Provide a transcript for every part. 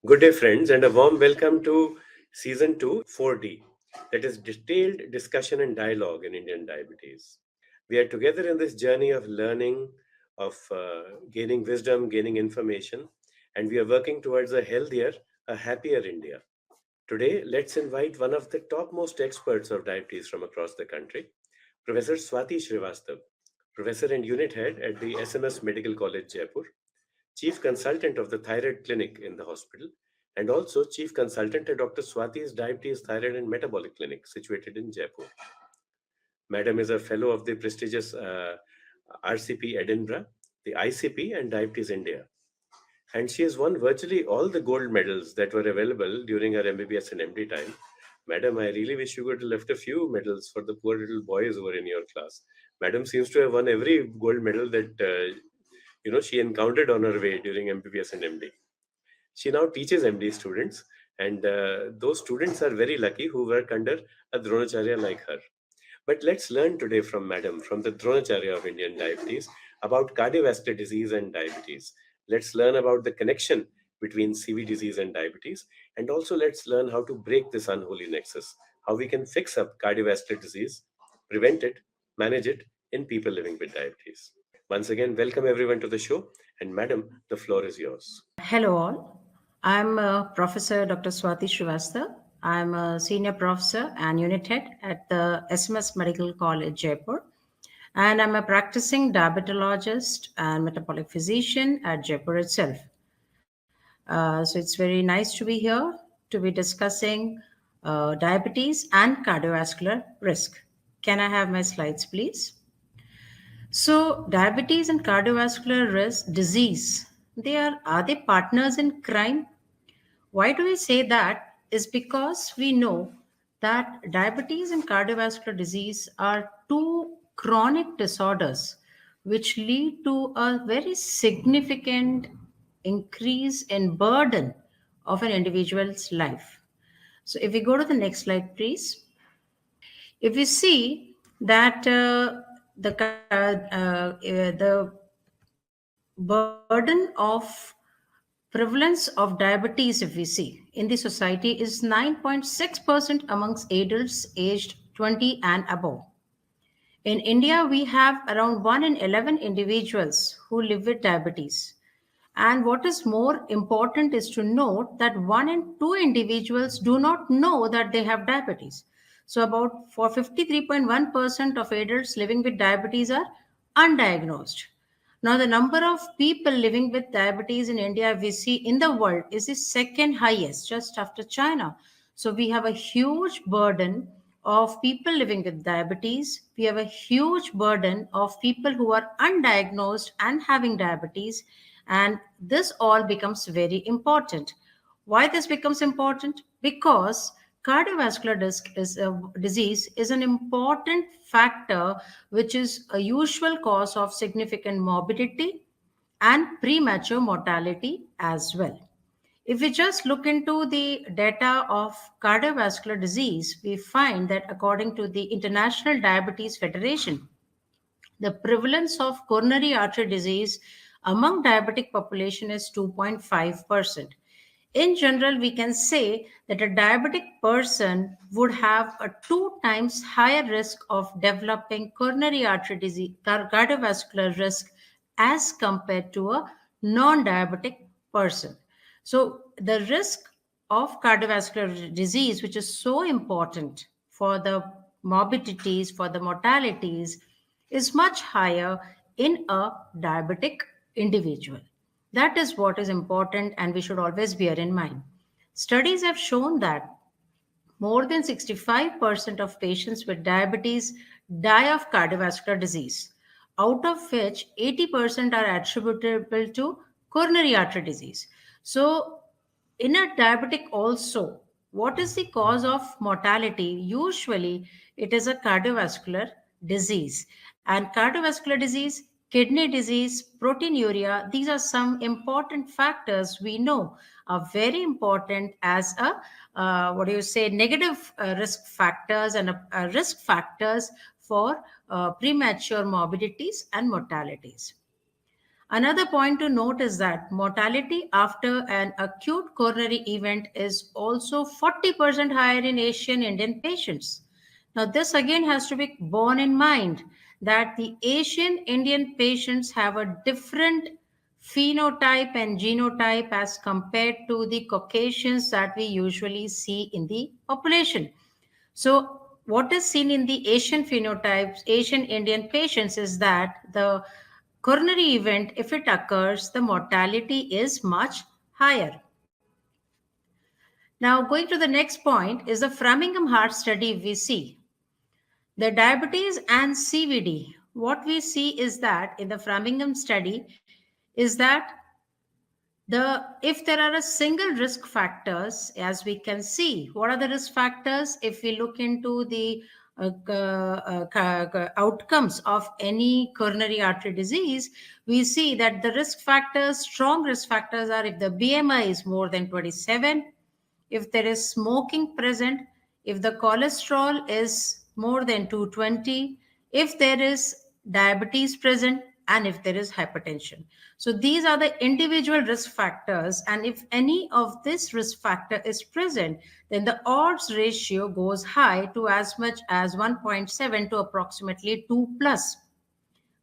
Good day, friends, and a warm welcome to Season 2, 4D, that is Detailed Discussion and Dialogue in Indian Diabetes. We are together in this journey of learning, of gaining wisdom, gaining information, and we are working towards a healthier, a happier India. Today, let's invite one of the topmost experts of diabetes from across the country, Professor Swati Srivastav, Professor and Unit Head at the SMS Medical College, Jaipur, Chief Consultant of the Thyroid Clinic in the hospital, and also Chief Consultant at Dr. Swati's Diabetes, Thyroid and Metabolic Clinic situated in Jaipur. Madam is a fellow of the prestigious RCP Edinburgh, the ICP, and Diabetes India. And she has won virtually all the gold medals that were available during her MBBS and MD time. Madam, I really wish you could have left a few medals for the poor little boys who were in your class. Madam seems to have won every gold medal that she encountered on her way during MBBS and MD. She now teaches MD students, and those students are very lucky who work under a Dronacharya like her. But let's learn today from Madam, from the Dronacharya of Indian diabetes, about cardiovascular disease and diabetes. Let's learn about the connection between CV disease and diabetes, and also let's learn how to break this unholy nexus, how we can fix up cardiovascular disease, prevent it, manage it in people living with diabetes. Once again, welcome everyone to the show, and Madam, the floor is yours. Hello, all. I'm Professor Dr. Swati Srivastava. I'm a senior professor and unit head at the SMS Medical College, Jaipur. And I'm a practicing diabetologist and metabolic physician at Jaipur itself. So it's very nice to be here to be discussing diabetes and cardiovascular risk. Can I have my slides, please? So, diabetes and cardiovascular risk disease, are they partners in crime? Why do we say that? Is because we know that diabetes and cardiovascular disease are two chronic disorders which lead to a very significant increase in burden of an individual's life. So, if we go to the next slide, please. If you see that the burden of prevalence of diabetes, if we see in the society, is 9.6% amongst adults aged 20 and above. In India, we have around 1 in 11 individuals who live with diabetes. And what is more important is to note that 1 in 2 individuals do not know that they have diabetes. So, about for 53.1% of adults living with diabetes are undiagnosed. Now, the number of people living with diabetes in India, we see in the world, is the second highest, just after China. So, we have a huge burden of people living with diabetes. We have a huge burden of people who are undiagnosed and having diabetes. And this all becomes very important. Why this becomes important? Because cardiovascular disease is an important factor which is a usual cause of significant morbidity and premature mortality as well. If we just look into the data of cardiovascular disease, we find that according to the International Diabetes Federation, the prevalence of coronary artery disease among diabetic population is 2.5%. In general, we can say that a diabetic person would have a 2 times higher risk of developing coronary artery disease, cardiovascular risk, as compared to a non-diabetic person. So the risk of cardiovascular disease, which is so important for the morbidities, for the mortalities, is much higher in a diabetic individual. That is what is important, and we should always bear in mind. Studies have shown that more than 65% of patients with diabetes die of cardiovascular disease, out of which 80% are attributable to coronary artery disease. So, in a diabetic also, what is the cause of mortality? Usually, it is a cardiovascular disease. And cardiovascular disease, kidney disease, proteinuria, these are some important factors we know are very important as a negative risk factors and risk factors for premature morbidities and mortalities. Another point to note is that mortality after an acute coronary event is also 40% higher in Asian Indian patients. Now, this again has to be borne in mind that the Asian Indian patients have a different phenotype and genotype as compared to the Caucasians that we usually see in the population. So, what is seen in the Asian phenotypes, Asian Indian patients, is that the coronary event, if it occurs, the mortality is much higher. Now, going to the next point is the Framingham Heart Study we see. The diabetes and CVD. What we see is that in the Framingham study is that the if there are a single risk factors, as we can see, what are the risk factors? If we look into the outcomes of any coronary artery disease, we see that the risk factors, strong risk factors, are if the BMI is more than 27, if there is smoking present, if the cholesterol is more than 220, if there is diabetes present, and if there is hypertension. So these are the individual risk factors, and if any of this risk factor is present, then the odds ratio goes high to as much as 1.7 to approximately 2 plus.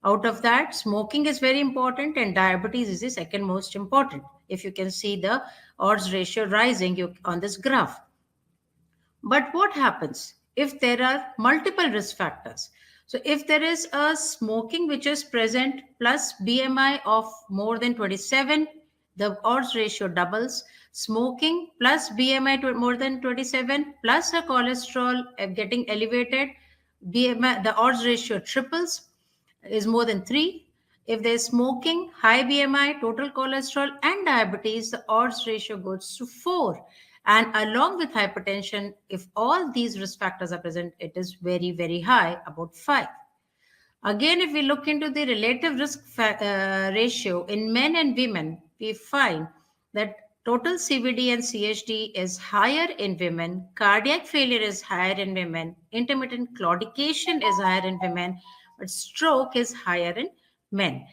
Out of that, smoking is very important, and diabetes is the second most important. If you can see the odds ratio rising on this graph. But what happens if there are multiple risk factors? So, if there is a smoking which is present plus BMI of more than 27, the odds ratio doubles. Smoking plus BMI to more than 27 plus a cholesterol getting elevated, BMI, the odds ratio triples, is more than 3. If there's smoking, high BMI, total cholesterol, and diabetes, the odds ratio goes to 4. And along with hypertension, if all these risk factors are present, it is very, very high, about 5. Again, if we look into the relative ratio in men and women, we find that total CVD and CHD is higher in women, cardiac failure is higher in women, intermittent claudication is higher in women, but stroke is higher in men.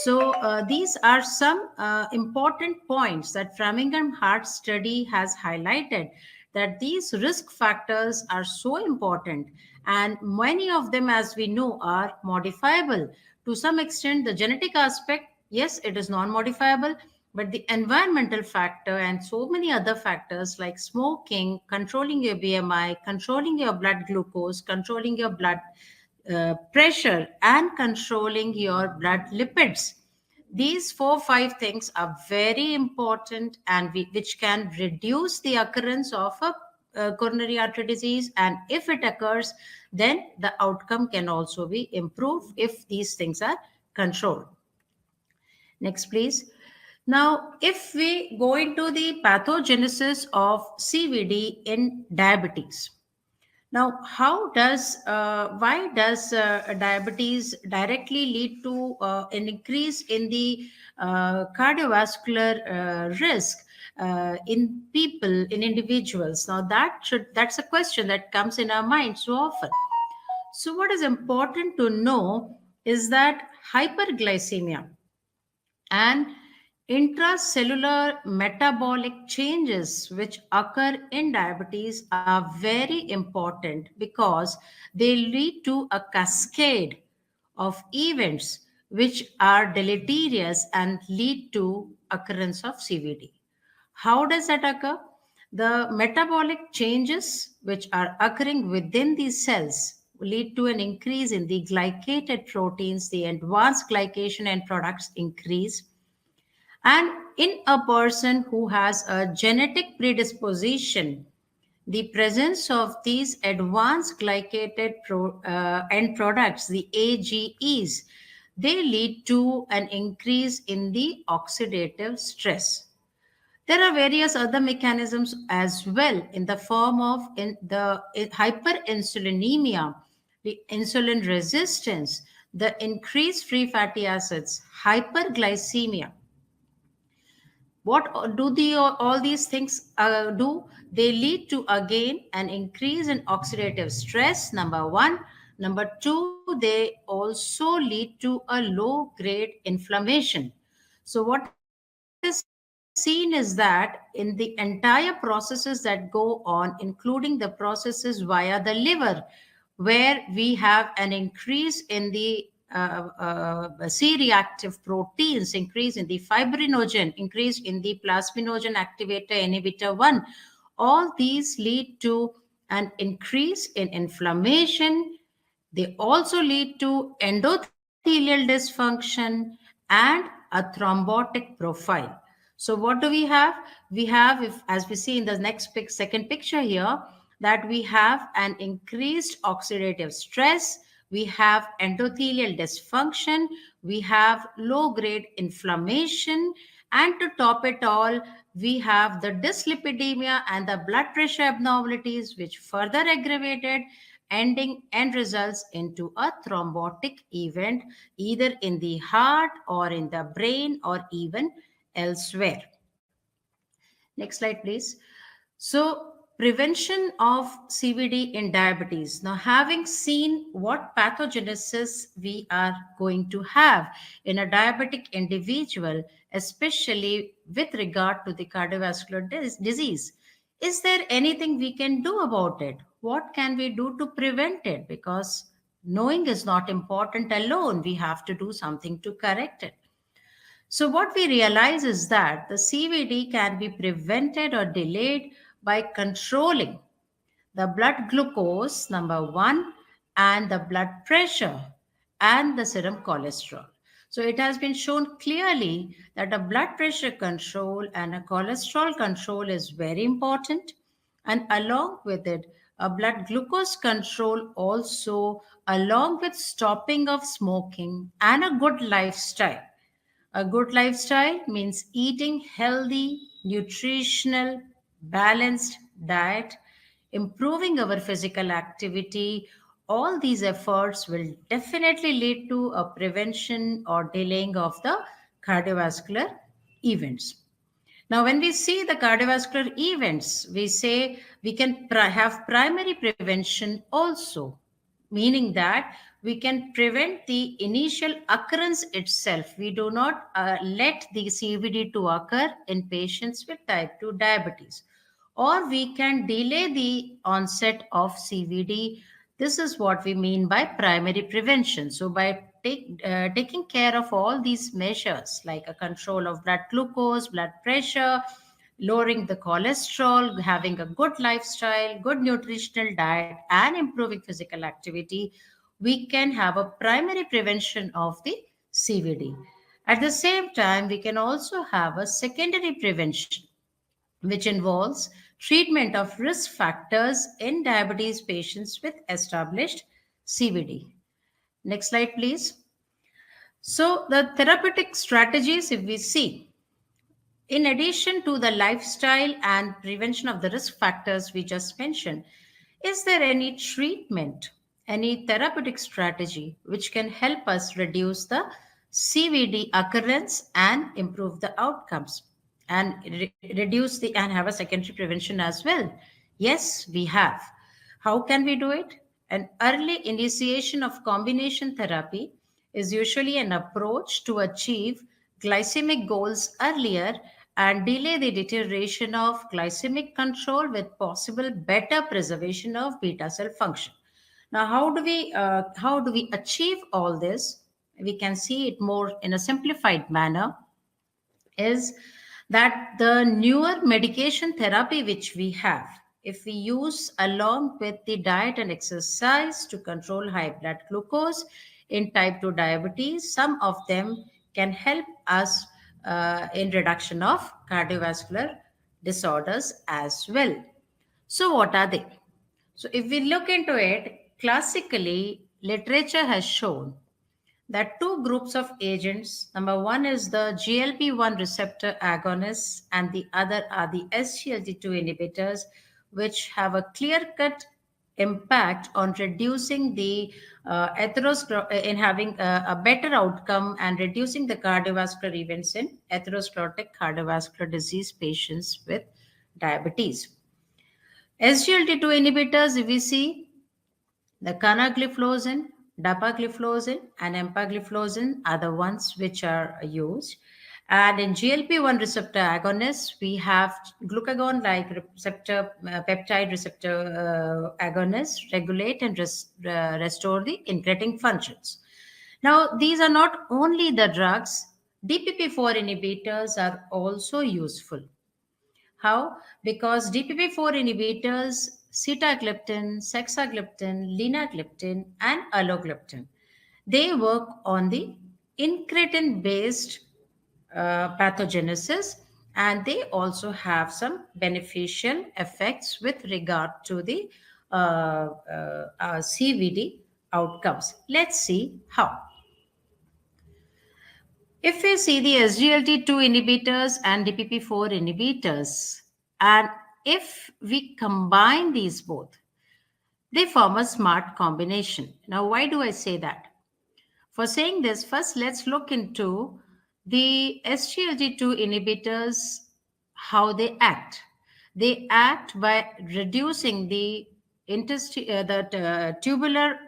So, these are some important points that Framingham Heart Study has highlighted, that these risk factors are so important, and many of them, as we know, are modifiable. To some extent, the genetic aspect, yes, it is non modifiable, but the environmental factor and so many other factors like smoking, controlling your BMI, controlling your blood glucose, controlling your blood pressure, and controlling your blood lipids. These 4 5 things are very important, and which can reduce the occurrence of a coronary artery disease. And if it occurs, then the outcome can also be improved if these things are controlled. Next, please. Now, if we go into the pathogenesis of CVD in diabetes, now, why does diabetes directly lead to an increase in the cardiovascular risk in people, in individuals? Now, that's a question that comes in our mind so often. So, what is important to know is that hyperglycemia and intracellular metabolic changes which occur in diabetes are very important because they lead to a cascade of events which are deleterious and lead to occurrence of CVD. How does that occur? The metabolic changes which are occurring within these cells lead to an increase in the glycated proteins, the advanced glycation end products increase. And in a person who has a genetic predisposition, the presence of these advanced glycated end products, the AGEs, they lead to an increase in the oxidative stress. There are various other mechanisms as well in the form of hyperinsulinemia, the insulin resistance, the increased free fatty acids, hyperglycemia. What do all these things do? They lead to again an increase in oxidative stress, number one. Number two, they also lead to a low grade inflammation. So, what is seen is that in the entire processes that go on, including the processes via the liver, where we have an increase in the C reactive proteins, increase in the fibrinogen, increase in the plasminogen activator inhibitor 1, all these lead to an increase in inflammation. They also lead to endothelial dysfunction and a thrombotic profile. So, what do we have? We have, if, as we see in the second picture here, that we have an increased oxidative stress, we have endothelial dysfunction, we have low grade inflammation, and to top it all, we have the dyslipidemia and the blood pressure abnormalities, which further aggravated ending and results into a thrombotic event either in the heart or in the brain or even elsewhere. Next slide, please. So, prevention of CVD in diabetes. Now, having seen what pathogenesis we are going to have in a diabetic individual, especially with regard to the cardiovascular disease, is there anything we can do about it? What can we do to prevent it? Because knowing is not important alone, we have to do something to correct it. So, what we realize is that the CVD can be prevented or delayed by controlling the blood glucose, number one, and the blood pressure and the serum cholesterol. So, it has been shown clearly that a blood pressure control and a cholesterol control is very important, and along with it, a blood glucose control also, along with stopping of smoking and a good lifestyle. A good lifestyle means eating healthy, nutritional, balanced diet, improving our physical activity. All these efforts will definitely lead to a prevention or delaying of the cardiovascular events. Now, when we see the cardiovascular events, we say we can have primary prevention also, meaning that we can prevent the initial occurrence itself. We do not let the CVD to occur in patients with type 2 diabetes, or we can delay the onset of CVD. This is what we mean by primary prevention. So, by taking care of all these measures like a control of blood glucose, blood pressure, lowering the cholesterol, having a good lifestyle, good nutritional diet, and improving physical activity, we can have a primary prevention of the CVD. At the same time, we can also have a secondary prevention, which involves treatment of risk factors in diabetes patients with established CVD. Next slide, please. So, the therapeutic strategies, if we see, in addition to the lifestyle and prevention of the risk factors we just mentioned, is there any treatment, any therapeutic strategy which can help us reduce the CVD occurrence and improve the outcomes and reduce the and have a secondary prevention as well? Yes, we have. How can we do it? An early initiation of combination therapy is usually an approach to achieve glycemic goals earlier and delay the deterioration of glycemic control with possible better preservation of beta cell function. Now, how do we achieve all this? We can see it more in a simplified manner is that the newer medication therapy which we have, if we use along with the diet and exercise to control high blood glucose in type 2 diabetes, some of them can help us in reduction of cardiovascular disorders as well. So, what are they? So, if we look into it, classically, literature has shown there are two groups of agents. Number one is the GLP-1 receptor agonists, and the other are the SGLT2 inhibitors, which have a clear-cut impact on reducing the in having a better outcome and reducing the cardiovascular events in atherosclerotic cardiovascular disease patients with diabetes. SGLT2 inhibitors, if we see, the canagliflozin, dapagliflozin, and empagliflozin are the ones which are used. And in GLP-1 receptor agonists, we have glucagon-like receptor peptide receptor agonists regulate and restore the incretin functions. Now, these are not only the drugs, DPP-4 inhibitors are also useful. How? Because DPP-4 inhibitors, sitagliptin, sexagliptin, linagliptin, and alogliptin, they work on the incretin-based pathogenesis, and they also have some beneficial effects with regard to the CVD outcomes. Let's see how. If we see the SGLT2 inhibitors and DPP4 inhibitors, and if we combine these both, they form a smart combination. Now, why do I say that? For saying this, first let's look into the SGLT2 inhibitors, how they act. They act by reducing the tubular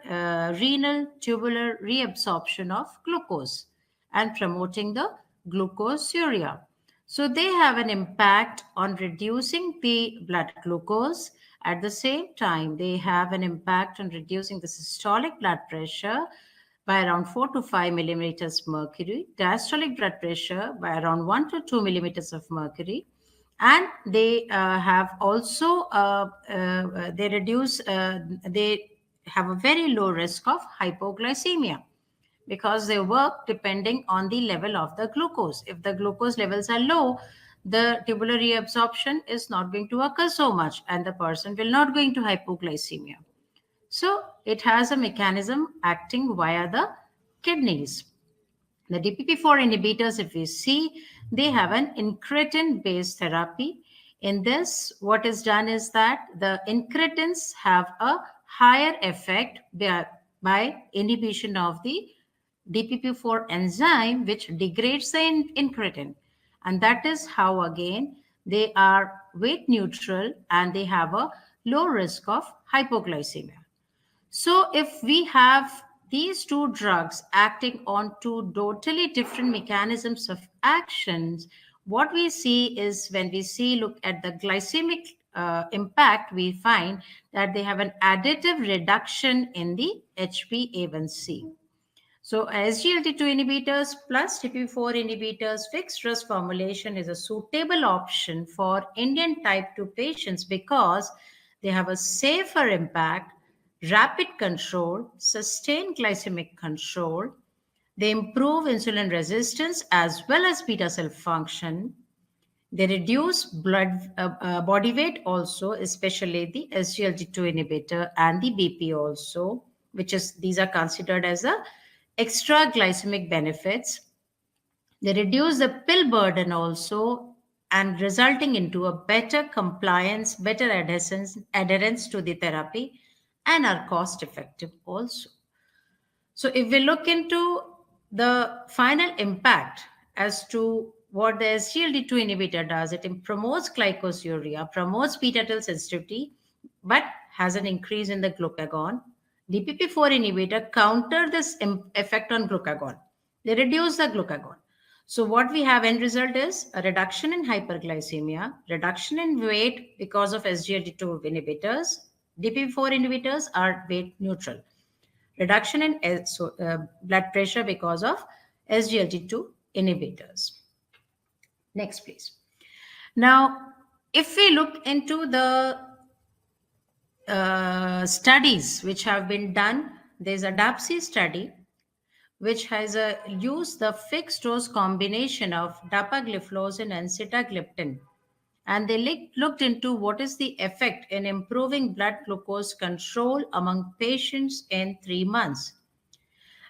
renal tubular reabsorption of glucose and promoting the glucosuria. So they have an impact on reducing the blood glucose. At the same time, they have an impact on reducing the systolic blood pressure by around 4 to 5 millimeters mercury, diastolic blood pressure by around 1 to 2 millimeters of mercury, and they have also they reduce they have a very low risk of hypoglycemia because they work depending on the level of the glucose. If the glucose levels are low, the tubular reabsorption is not going to occur so much and the person will not go into hypoglycemia. So it has a mechanism acting via the kidneys. The DPP4 inhibitors, if we see, they have an incretin-based therapy. In this, what is done is that the incretins have a higher effect by inhibition of the DPP4 enzyme, which degrades the incretin. And that is how, again, they are weight neutral and they have a low risk of hypoglycemia. So, if we have these two drugs acting on two totally different mechanisms of actions, what we see is when we see look at the glycemic impact, we find that they have an additive reduction in the HbA1c. So SGLT2 inhibitors plus TP4 inhibitors fixed dose formulation is a suitable option for Indian type 2 patients because they have a safer impact, rapid control, sustained glycemic control. They improve insulin resistance as well as beta cell function. They reduce body weight also, especially the SGLT2 inhibitor and the BP also, which is these are considered as a extra glycemic benefits. They reduce the pill burden also and resulting into a better compliance, better adherence to the therapy and are cost effective also. So, if we look into the final impact as to what the SGLT2 inhibitor does, it promotes glycosuria, promotes beta cell sensitivity, but has an increase in the glucagon. DPP4 inhibitor counter this effect on glucagon. They reduce the glucagon. So what we have end result is a reduction in hyperglycemia, reduction in weight because of SGLT2 inhibitors. DPP4 inhibitors are weight neutral, reduction in blood pressure because of SGLT2 inhibitors. Next, please. Now, if we look into the studies which have been done, there's a DAPSI study which has used the fixed dose combination of dapagliflozin and sitagliptin. And they looked into what is the effect in improving blood glucose control among patients in 3 months.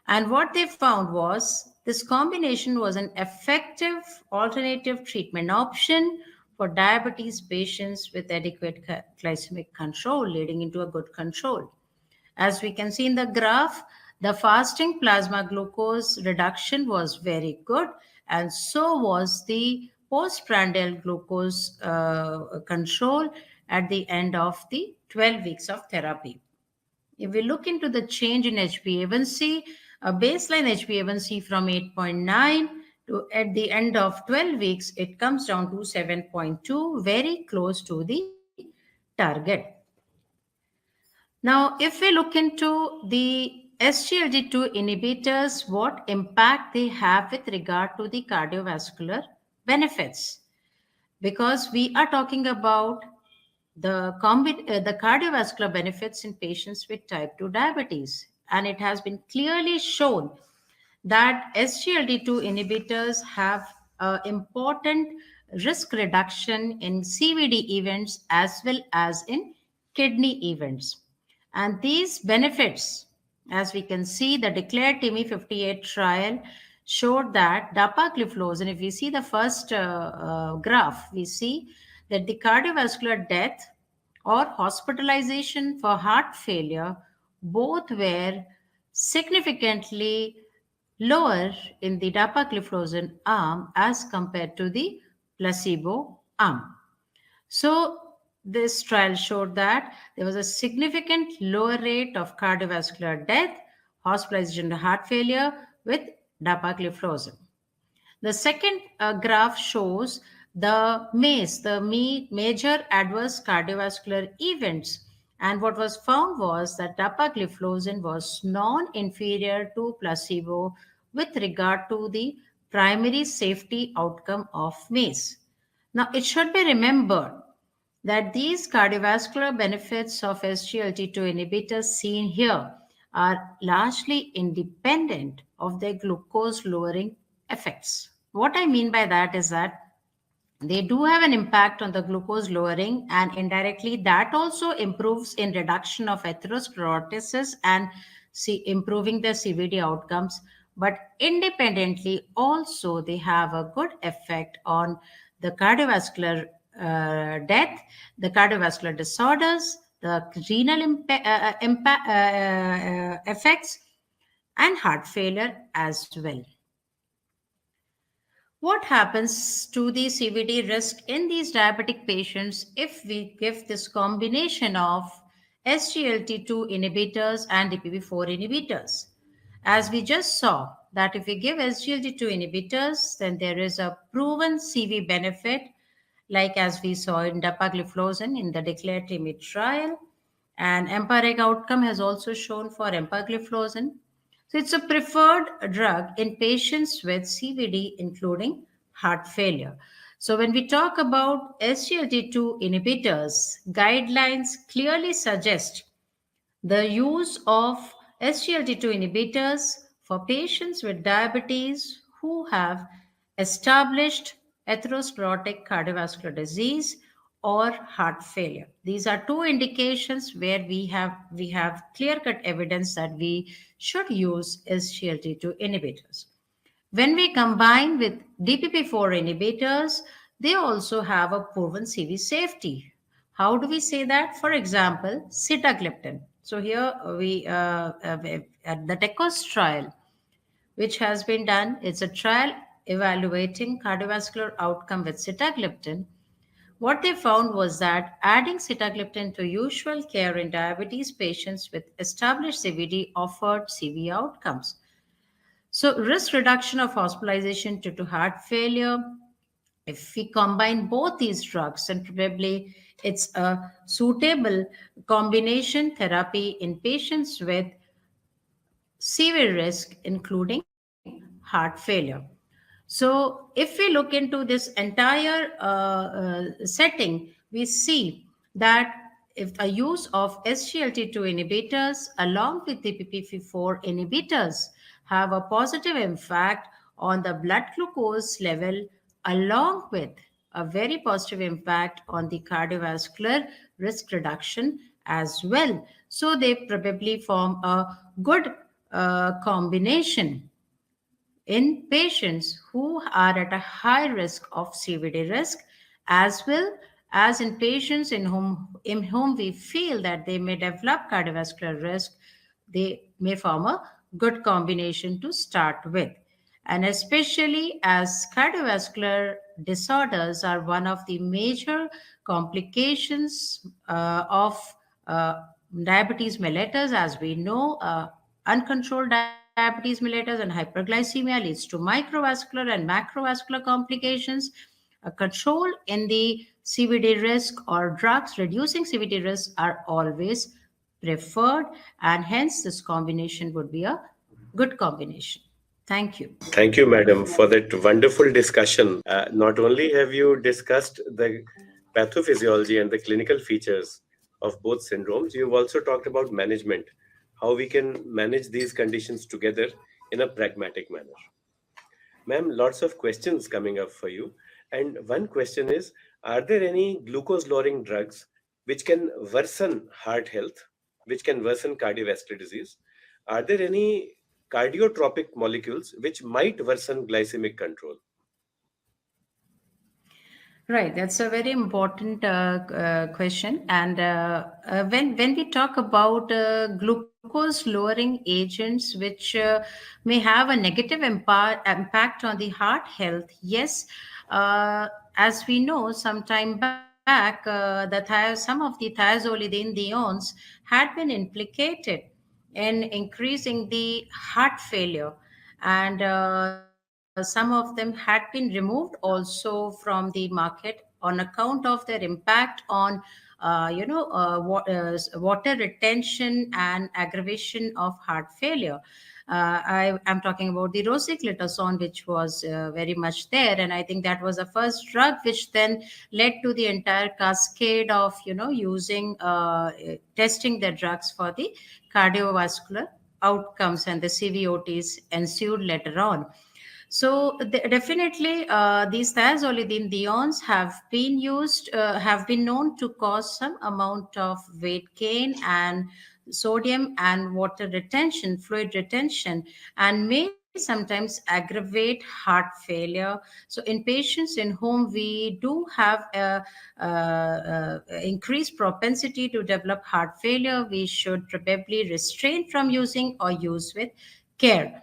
And what they found was this combination was an effective alternative treatment option for diabetes patients with adequate glycemic control, leading into a good control. As we can see in the graph, the fasting plasma glucose reduction was very good, and so was the postprandial glucose control at the end of the 12 weeks of therapy. If we look into the change in HbA1c, a baseline HbA1c from 8.9 At the end of 12 weeks, it comes down to 7.2, very close to the target. Now, if we look into the SGLT2 inhibitors, what impact they have with regard to the cardiovascular benefits, because we are talking about the cardiovascular benefits in patients with type 2 diabetes, and it has been clearly shown that SGLT2 inhibitors have important risk reduction in CVD events as well as in kidney events. And these benefits, as we can see, the declared TIMI 58 trial showed that dapagliflozin, if we see the first graph, we see that the cardiovascular death or hospitalization for heart failure both were significantly lower in the dapagliflozin arm as compared to the placebo arm. So, this trial showed that there was a significant lower rate of cardiovascular death, hospitalization, and heart failure with dapagliflozin. The second graph shows the MACE, the major adverse cardiovascular events. And what was found was that dapagliflozin was non-inferior to placebo with regard to the primary safety outcome of MACE. Now, it should be remembered that these cardiovascular benefits of SGLT2 inhibitors seen here are largely independent of their glucose lowering effects. What I mean by that is that they do have an impact on the glucose lowering, and indirectly that also improves in reduction of atherosclerosis and improving the CVD outcomes. But independently also they have a good effect on the cardiovascular death, the cardiovascular disorders, the renal effects, and heart failure as well. What happens to the CVD risk in these diabetic patients if we give this combination of SGLT2 inhibitors and DPP4 inhibitors? As we just saw, that if we give SGLT2 inhibitors, then there is a proven CV benefit, like as we saw in dapagliflozin in the declared TIMI trial, and empiric outcome has also shown for empagliflozin. So it's a preferred drug in patients with CVD, including heart failure. So when we talk about SGLT2 inhibitors, guidelines clearly suggest the use of SGLT2 inhibitors for patients with diabetes who have established atherosclerotic cardiovascular disease or heart failure. These are two indications where we have clear-cut evidence that we should use SGLT2 inhibitors. When we combine with DPP4 inhibitors, they also have a proven CV safety. How do we say that? For example, sitagliptin. So here at the TECOS trial, which has been done, it's a trial evaluating cardiovascular outcome with sitagliptin. What they found was that adding sitagliptin to usual care in diabetes patients with established CVD offered CV outcomes. So, risk reduction of hospitalization due to heart failure, if we combine both these drugs, then probably it's a suitable combination therapy in patients with severe risk, including heart failure. So, if we look into this entire setting, we see that if a use of SGLT2 inhibitors along with the PPP4 inhibitors have a positive impact on the blood glucose level, along with a very positive impact on the cardiovascular risk reduction as well. So, they probably form a good combination in patients who are at a high risk of CVD risk, as well as in patients in whom we feel that they may develop cardiovascular risk, they may form a good combination to start with. And especially as cardiovascular disorders are one of the major complications of uh, diabetes mellitus, as we know, uncontrolled diabetes diabetes mellitus and hyperglycemia leads to microvascular and macrovascular complications. A control in the CVD risk or drugs reducing CVD risk are always preferred, and hence this combination would be a good combination. Thank you. Thank you, madam, for that wonderful discussion. Not only have you discussed the pathophysiology and the clinical features of both syndromes, you've also talked about management, how we can manage these conditions together in a pragmatic manner. Ma'am, lots of questions coming up for you. And one question is, are there any glucose lowering drugs which can worsen heart health, which can worsen cardiovascular disease? Are there any cardiotropic molecules which might worsen glycemic control? Right, that's a very important question. And when we talk about glucose lowering agents, which may have a negative impact on the heart health, yes, as we know, some time back, some of the thiazolidine had been implicated in increasing the heart failure, and some of them had been removed also from the market on account of their impact on water retention and aggravation of heart failure. I am talking about the rosiglitazone, which was very much there, and I think that was the first drug which then led to the entire cascade of using testing the drugs for the cardiovascular outcomes, and the CVOTs ensued later on. So definitely, these thiazolidine diones have been known to cause some amount of weight gain and sodium and water retention, fluid retention, and may sometimes aggravate heart failure. So in patients in whom we do have a increased propensity to develop heart failure, we should probably restrain from using or use with care.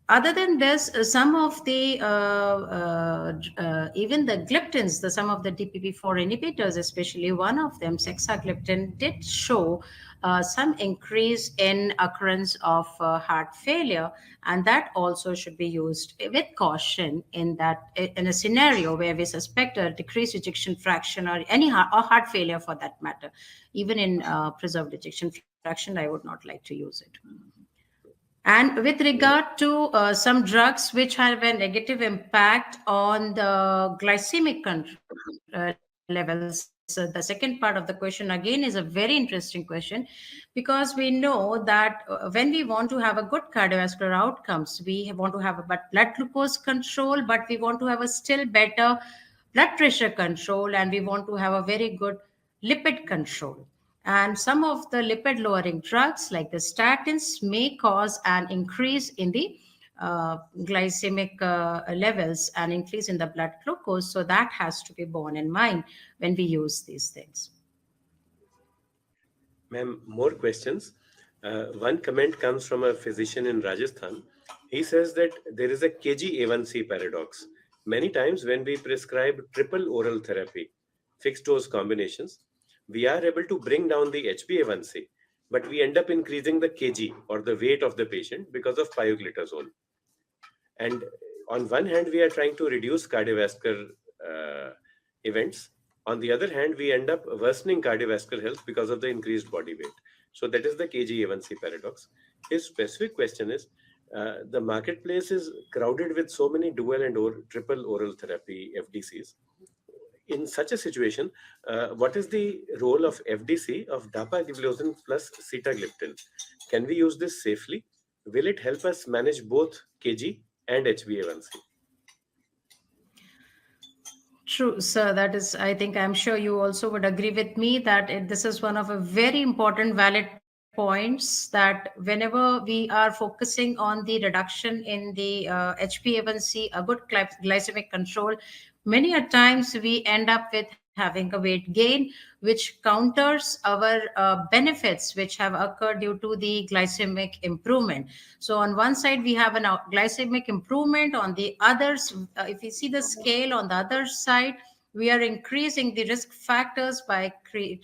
Other than this, some of the even the gliptins, some of the DPP4 inhibitors, especially one of them, sexagliptin, did show some increase in occurrence of heart failure, and that also should be used with caution in a scenario where we suspect a decreased ejection fraction or any heart failure for that matter. Even in preserved ejection fraction, I would not like to use it. And with regard to some drugs which have a negative impact on the glycemic levels, the second part of the question again is a very interesting question, because we know that when we want to have a good cardiovascular outcomes, we want to have a blood glucose control, but we want to have a still better blood pressure control, and we want to have a very good lipid control. And some of the lipid lowering drugs, like the statins, may cause an increase in the glycemic levels and increase in the blood glucose. So that has to be borne in mind when we use these things. Ma'am, more questions. One comment comes from a physician in Rajasthan. He says that there is a KG A1C paradox. Many times, when we prescribe triple oral therapy, fixed dose combinations, we are able to bring down the HbA1c, but we end up increasing the kg or the weight of the patient because of pioglitazone. And on one hand, we are trying to reduce cardiovascular events. On the other hand, we end up worsening cardiovascular health because of the increased body weight. So that is the KG A1C paradox. His specific question is, the marketplace is crowded with so many dual and triple oral therapy FDCs. In such a situation, what is the role of FDC of dapagliflozin plus sitagliptin? Can we use this safely? Will it help us manage both KG and HbA1c? True, sir. That is, I think, I'm sure you also would agree with me that this is one of a very important, valid points, that whenever we are focusing on the reduction in the HbA1c, a good glycemic control, many a times we end up with having a weight gain, which counters our benefits which have occurred due to the glycemic improvement. So on one side we have an glycemic improvement, on the others, if we see the scale on the other side, we are increasing the risk factors by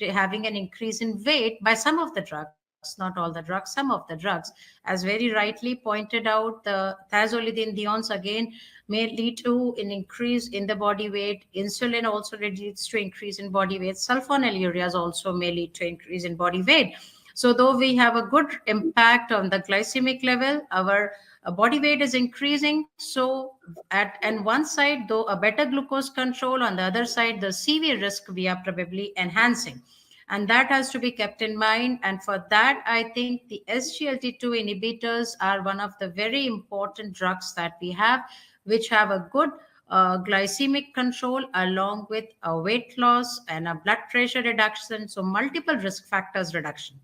having an increase in weight by some of the drugs. not all the drugs, some of the drugs. As very rightly pointed out, the thiazolidine again may lead to an increase in the body weight. Insulin also leads to increase in body weight. Sulfonylureas also may lead to increase in body weight. So though we have a good impact on the glycemic level, our body weight is increasing. So at and one side, though a better glucose control, on the other side, the CV risk we are probably enhancing. And that has to be kept in mind. And for that, I think the SGLT2 inhibitors are one of the very important drugs that we have, which have a good glycemic control along with a weight loss and a blood pressure reduction. So multiple risk factors reduction.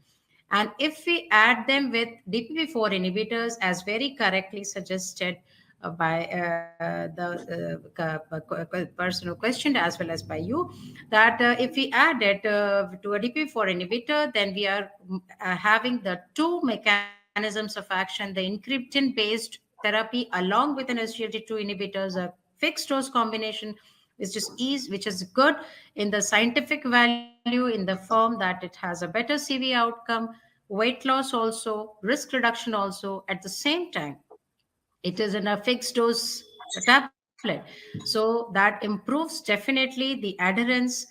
And if we add them with DPP4 inhibitors, as very correctly suggested by the person who questioned, as well as by you, that if we add it to a DPP4 inhibitor, then we are having the two mechanisms of action, the incretin-based therapy along with an SGLT2 inhibitors, a fixed dose combination, which is good in the scientific value in the form that it has a better CV outcome, weight loss also, risk reduction also. At the same time, it is in a fixed dose tablet. So that improves definitely the adherence,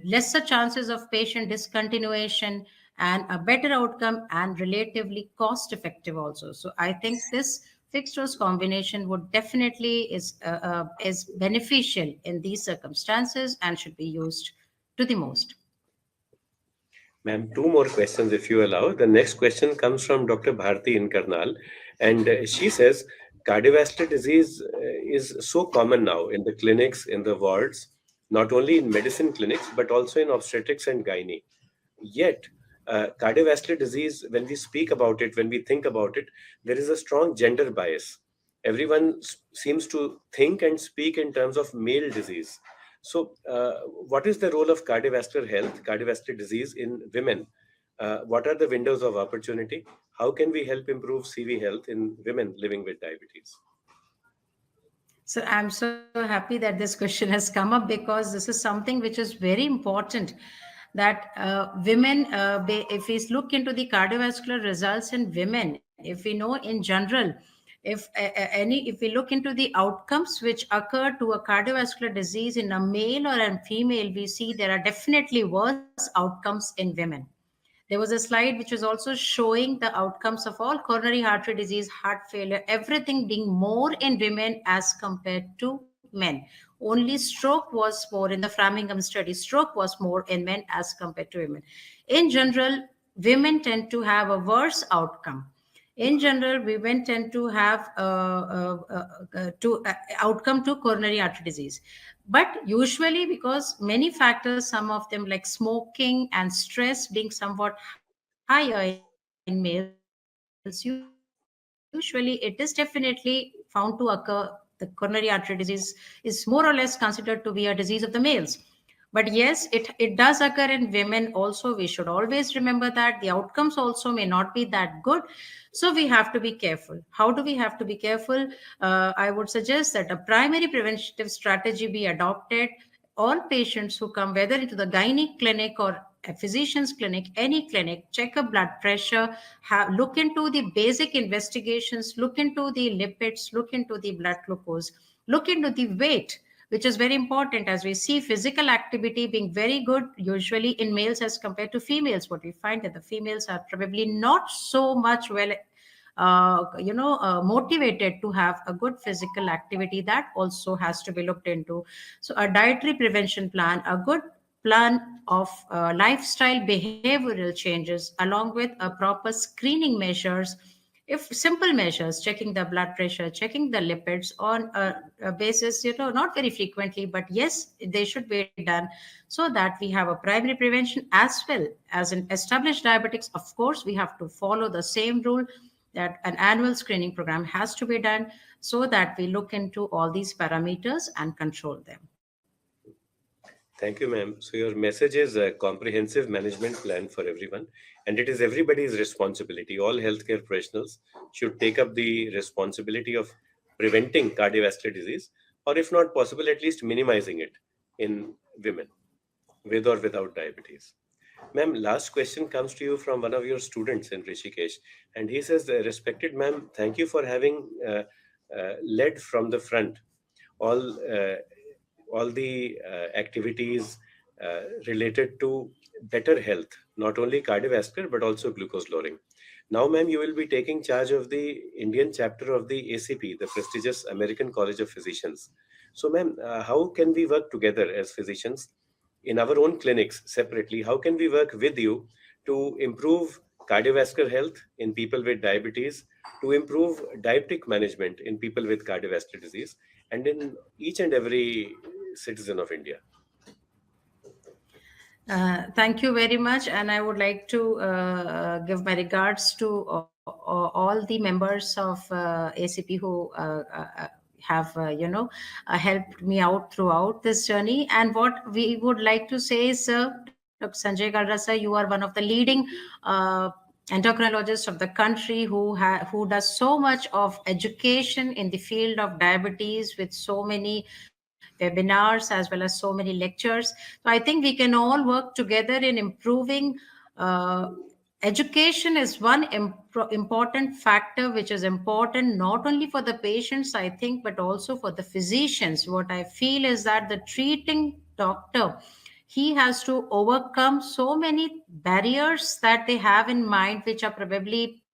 lesser chances of patient discontinuation, and a better outcome, and relatively cost effective also. So I think this fixed dose combination would definitely is beneficial in these circumstances and should be used to the most. Ma'am, two more questions if you allow. The next question comes from Dr. Bharti in Karnal, and she says cardiovascular disease is so common now in the clinics, in the wards, not only in medicine clinics, but also in obstetrics and gynae. Yet, cardiovascular disease, when we speak about it, when we think about it, there is a strong gender bias. Everyone seems to think and speak in terms of male disease. So, what is the role of cardiovascular health, cardiovascular disease in women? What are the windows of opportunity? How can we help improve CV health in women living with diabetes? So I'm so happy that this question has come up, because this is something which is very important, that women, if we look into the cardiovascular results in women, if we know in general, if we look into the outcomes which occur to a cardiovascular disease in a male or a female, we see there are definitely worse outcomes in women. There was a slide which was also showing the outcomes of all coronary artery disease, heart failure, everything being more in women as compared to men. Only stroke was more in the Framingham study. Stroke was more in men as compared to women. In general, women tend to have a worse outcome. In general, women tend to have outcome to coronary artery disease. But usually, because many factors, some of them like smoking and stress being somewhat higher in males, usually it is definitely found to occur. The coronary artery disease is more or less considered to be a disease of the males. But yes, it does occur in women also. We should always remember that the outcomes also may not be that good. So we have to be careful. How do we have to be careful? I would suggest that a primary preventative strategy be adopted. All patients who come, whether into the gynae clinic or a physician's clinic, any clinic, check a blood pressure, look into the basic investigations, look into the lipids, look into the blood glucose, look into the weight, which is very important, as we see physical activity being very good usually in males as compared to females. What we find that the females are probably not so much motivated to have a good physical activity. That also has to be looked into. So a dietary prevention plan, a good plan of lifestyle behavioral changes, along with a proper screening measures, if simple measures, checking the blood pressure, checking the lipids on a basis, not very frequently, but yes, they should be done, so that we have a primary prevention as well as in established diabetics. Of course, we have to follow the same rule, that an annual screening program has to be done, so that we look into all these parameters and control them. Thank you, ma'am. So your message is a comprehensive management plan for everyone, and it is everybody's responsibility. All healthcare professionals should take up the responsibility of preventing cardiovascular disease, or if not possible, at least minimizing it in women with or without diabetes. Ma'am, last question comes to you from one of your students in Rishikesh, and he says, "Respected ma'am, thank you for having led from the front all all the activities related to better health, not only cardiovascular but also glucose lowering. Now, ma'am, you will be taking charge of the Indian chapter of the ACP, the prestigious American College of Physicians. So, ma'am, how can we work together as physicians in our own clinics separately? How can we work with you to improve cardiovascular health in people with diabetes, to improve diabetic management in people with cardiovascular disease, and in each and every citizen of India?" Thank you very much, and I would like to give my regards to all the members of ACP who have, helped me out throughout this journey. And what we would like to say is, Dr. Sanjay Kalra sir, you are one of the leading uh, endocrinologists of the country who does so much of education in the field of diabetes with so many webinars as well as so many lectures. So I think we can all work together in improving. Uh, Education is one important factor which is important not only for the patients, I think, but also for the physicians. What I feel is that the treating doctor, he has to overcome so many barriers that they have in mind, which are probably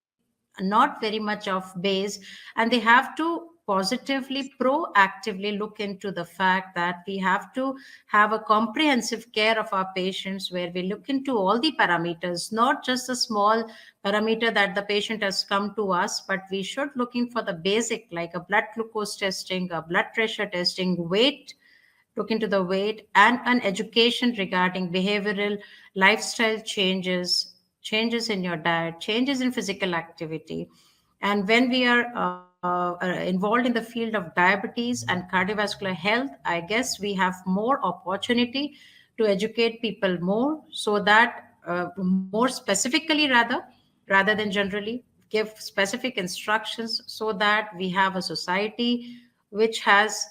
not very much of base, and they have to positively proactively look into the fact that we have to have a comprehensive care of our patients, where we look into all the parameters, not just a small parameter that the patient has come to us, but we should looking for the basic, like a blood glucose testing, a blood pressure testing, weight, look into the weight, and an education regarding behavioral lifestyle changes, changes in your diet, changes in physical activity. And when we are involved in the field of diabetes and cardiovascular health, I guess we have more opportunity to educate people more, so that more specifically, rather than generally, give specific instructions, so that we have a society which has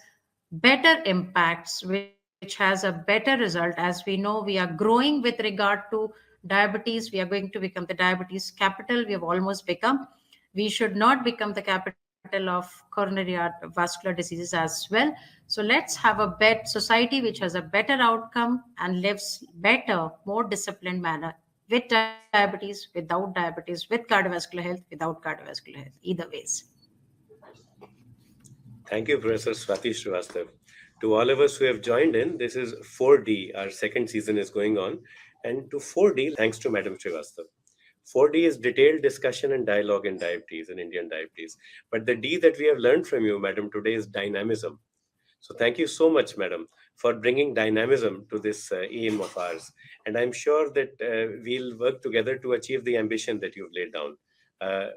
better impacts, which has a better result. As we know, we are growing with regard to diabetes. We are going to become the diabetes capital. We have almost become. We should not become the capital of coronary vascular diseases as well. So let's have a society which has a better outcome and lives better, more disciplined manner, with diabetes, without diabetes, with cardiovascular health, without cardiovascular health, either ways. Thank you, Professor Swati Srivastav. To all of us who have joined in, this is 4D. Our second season is going on. And to 4D, thanks to Madam Srivastav. 4D is detailed discussion and dialogue in diabetes, in Indian diabetes. But the D that we have learned from you, Madam, today is dynamism. So thank you so much, Madam, for bringing dynamism to this aim of ours. And I'm sure that we'll work together to achieve the ambition that you've laid down. Uh,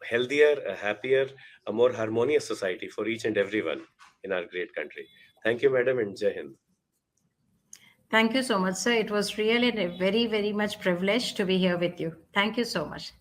Healthier, a happier, a more harmonious society for each and everyone in our great country. Thank you, Madam, and Jai Hind. Thank you so much, sir. It was really a very, very much privilege to be here with you. Thank you so much. Thank you.